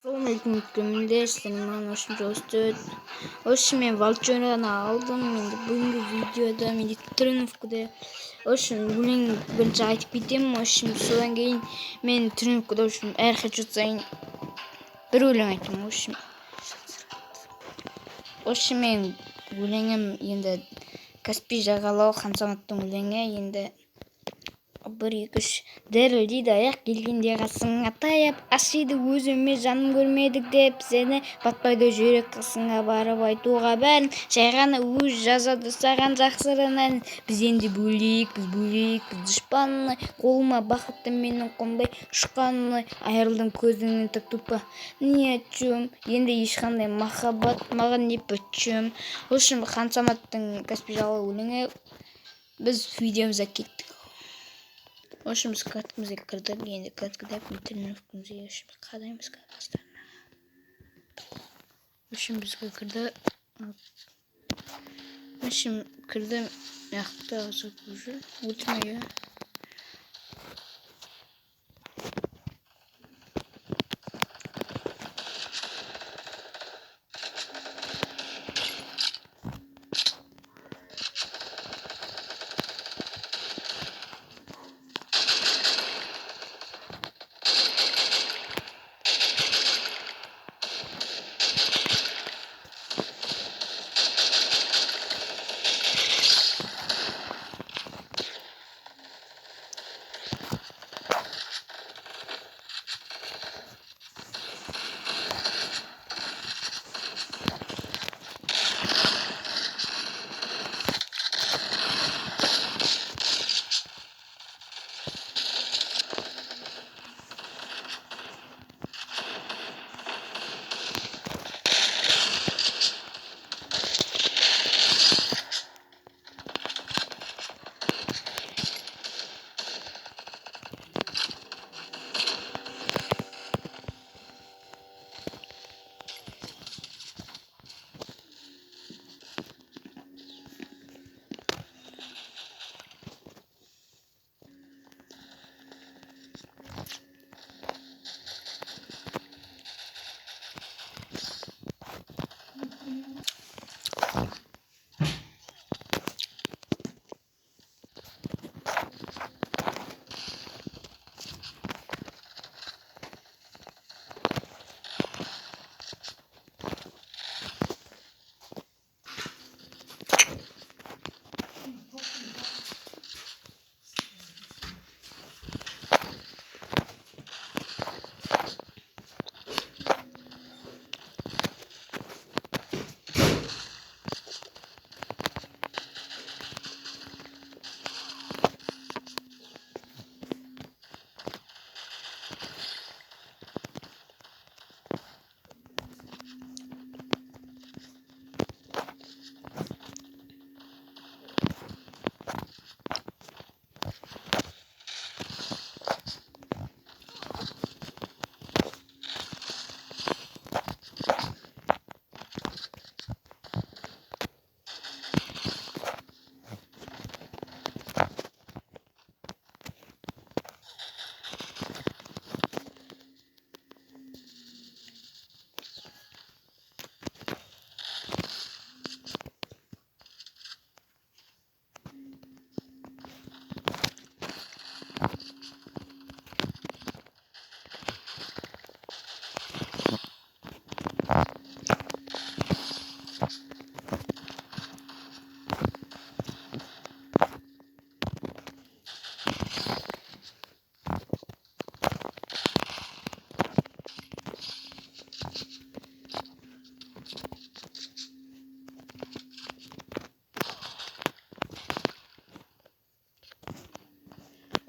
Assalamualaikum күнде сіздермен өстөт. Мен волчонаны алдым. Енді бүгінгі видеода мен тренировкада өлең бірінші айтып кетемін. Содан кейін мен тренировкада әрқашан сайын бір өлең айтамын. Мен өлеңім енді Каспий жағалау Хансаматтың өлеңі енді 1-2-3 дірілдейді аяқ келгенде қасыңа таяп, ашиды өзіме жаным көрмедік деп сені, батпайды жүрек қасыңа барып айтуға бәрін, жай ғана өз жазады саған жақсырынан. Біз енді бөлейік, біз дұшпанны, қолыма бақытты менің қонбай ұшқаны, айырылдым көзіңнен тік тупа не очем, енді ешқандай махаббат маған не почем. Хансаматтың Каспий жағалау өлеңі. Біз видеомызға кеттік. Biz kartımıza kırdık, енді kartıda тренировкамызға қадаймыз қазақстанға. Bizga kirdi. Kirdi, yaxta azab уже o'tmaya.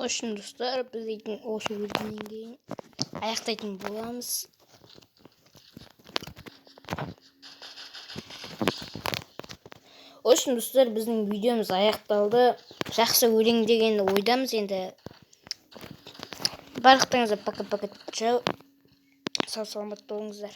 Dostlar, biz осы өлеңнен кейін аяқтайтын боламыз. Достар, біздің видеомыз аяқталды. Жақсы өлең деген ойдамыз енді. Барлықтарыңызға пока-пока. Сау саламат болыңыздар.